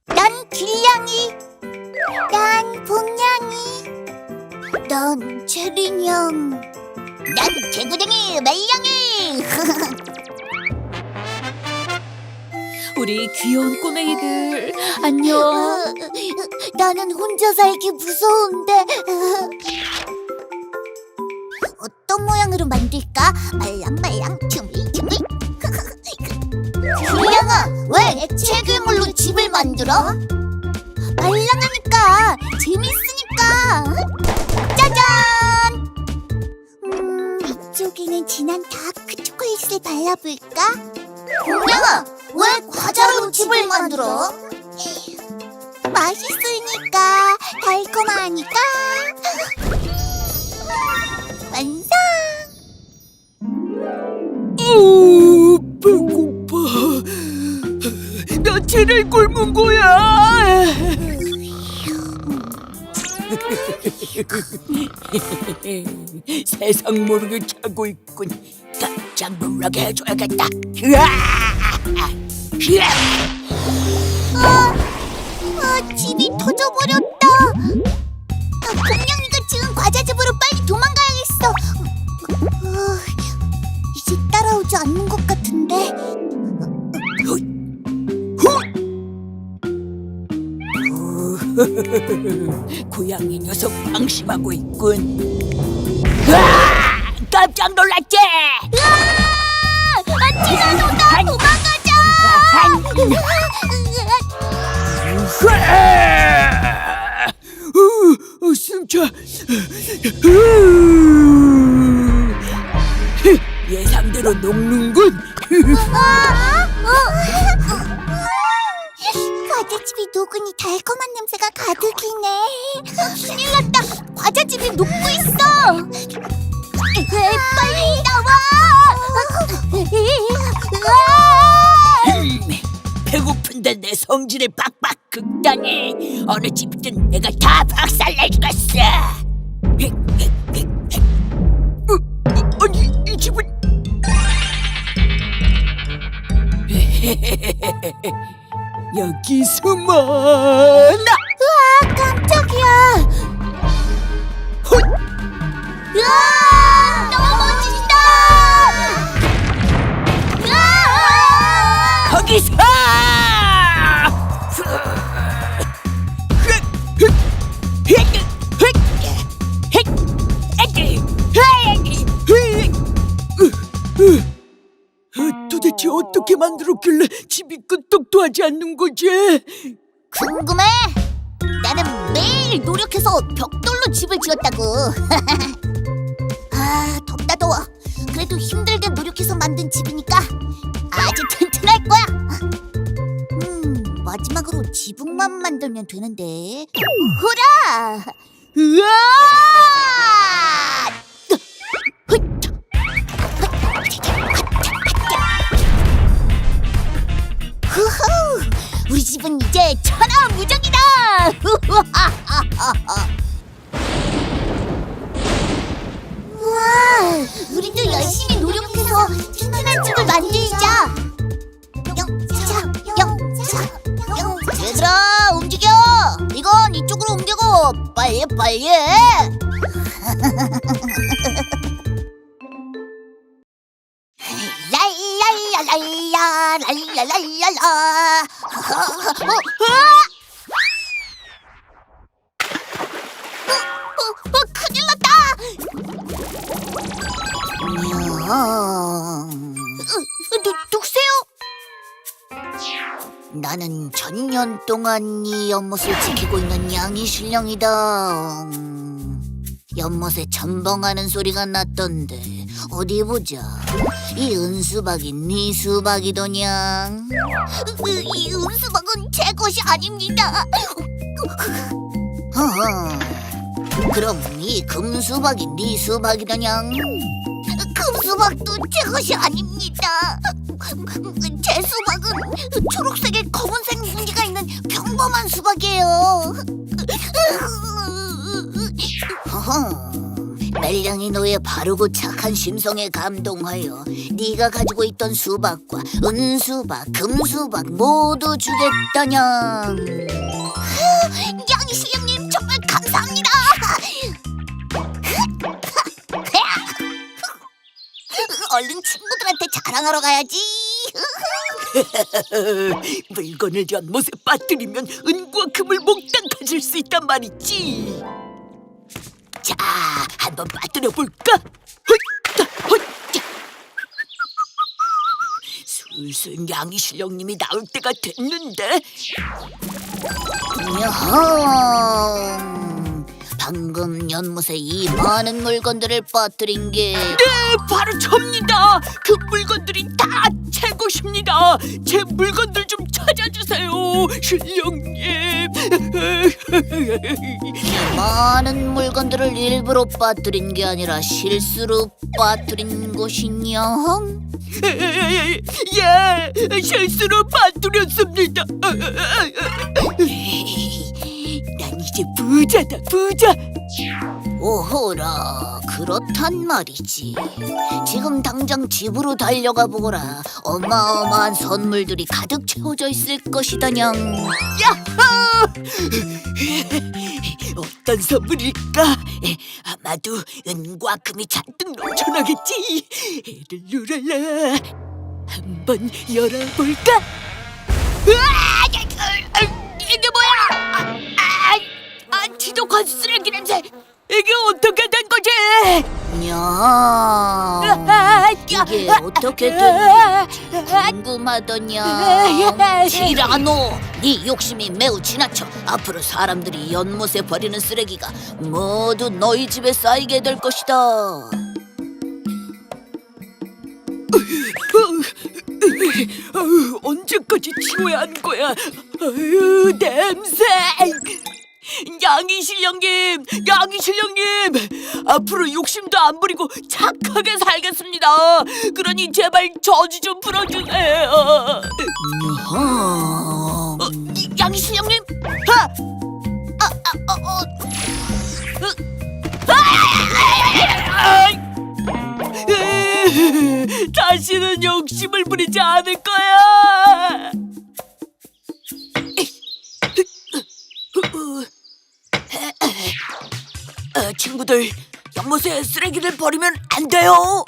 난 길냥이. 난 봉냥이. 난 체리냥. 난 개구쟁이 말냥이. 우리 귀여운 꼬맹이들 안녕. 나는 혼자 살기 무서운데. 어떤 모양으로 만들까? 말랑말랑 튜미튜미. 길냥아, 왜 액체 괴물로 집을 만들어? 말랑하니까 재밌으니까. 짜잔! 이쪽에는 진한 다크 초콜릿을 발라볼까? 길냥아, 왜 과자로 집을 만들어? 맛있으니까, 달콤하니까. 완성! 배고파. 나 쟤를 굶은 거야. 세상 모르게 자고 있군. 깜짝 놀라게 해줘야겠다. 집이 터져버렸다. 공룡이가 지금 과자집으로 빨리 도망가야겠어. 이제 따라오지 않는 것 같은데. 고양이 녀석 방심하고 있군. 깜짝 놀랐지? 티라노다, 도망가자! 승차. 예상대로 녹는군. 과자집이 녹으니 달콤한 냄새가 가득이네. 큰일 났다. 과자집이 녹고 있어. 빨리 나와. 배고픈데 내 성질을 빡빡 긁다니. 어느 집이든 내가 다 박살내주겠어. 아니, 이 집은 여기 숨어나. 우와, 깜짝이야. 우와, 너무 멋지다. 우와! 거기서 도대체 어떻게 만들었길래 집이 끄떡도 하지 않는 거지? 궁금해? 나는 매일 노력해서 벽돌로 집을 지었다고. 덥다 더워. 그래도 힘들게 노력해서 만든 집이니까 아주 튼튼할 거야. 마지막으로 지붕만 만들면 되는데. 호라! 으아! 후후! 우리 집은 이제 천하무적이다! 우와! 우리도 열심히 노력해서 튼튼한 집을 만들자! 얘들아, 움직여! 이건 이쪽으로 옮기고 빨리! 랄랄랄랄랄랄랄랄라. 큰일 났다. 누구세요? 나는 천년 동안 이 연못을 지키고 있는 양이 신령이다. 연못에 첨벙하는 소리가 났던데 어디 보자. 이 은수박이 네 수박이더냐? 이 은수박은 제 것이 아닙니다. 그럼 이 금수박이 네 수박이더냐? 금수박도 제 것이 아닙니다. 제 수박은 초록색에 검은색 무늬가 있는 평범한 수박이에요. 알량이 너의 바르고 착한 심성에 감동하여 네가 가지고 있던 수박과 은수박, 금수박 모두 주겠다냥. 양이 실령님 정말 감사합니다. 얼른 친구들한테 자랑하러 가야지. 물건을 연못에 빠뜨리면 은과 금을 몽땅 가질 수 있단 말이지. 자, 한번 빠뜨려 볼까? 슬슬 양이 실령님이 나올 때가 됐는데. 야호! 방금 연못에 이 많은 물건들을 빠뜨린 게 네, 바로 접니다. 그 물건들이 다 제 것입니다. 제 물건들 좀 찾아주세요, 실령님. 많은 물건들을 일부러 빠뜨린 게 아니라 실수로 빠뜨린 것이냐? 예, 실수로 빠뜨렸습니다. 난 이제 부자다, 부자. 오호라, 그렇단 말이지. 지금 당장 집으로 달려가 보거라. 어마어마한 선물들이 가득 채워져 있을 것이다냥. 야호! 어떤 선물일까? 아마도 은과 금이 잔뜩 넘쳐나겠지. 루랄라, 한번 열어볼까? 으아! 이게 뭐야? 지독한 쓰레기 냄새. 이게 어떻게 된 거지? 야, 이게 어떻게 됐는지 궁금하더냐. 티라노, 네 욕심이 매우 지나쳐 앞으로 사람들이 연못에 버리는 쓰레기가 모두 너희 집에 쌓이게 될 것이다. 언제까지 치워야 하는 거야? 냄새! 양이 실령님, 양이 실령님, 앞으로 욕심도 안 부리고 착하게 살겠습니다. 그러니 제발 저주 좀 풀어주세요. 양이 실령님, 다시는 욕심을 부리지 않을 거야. 친구들, 연못에 쓰레기를 버리면 안 돼요.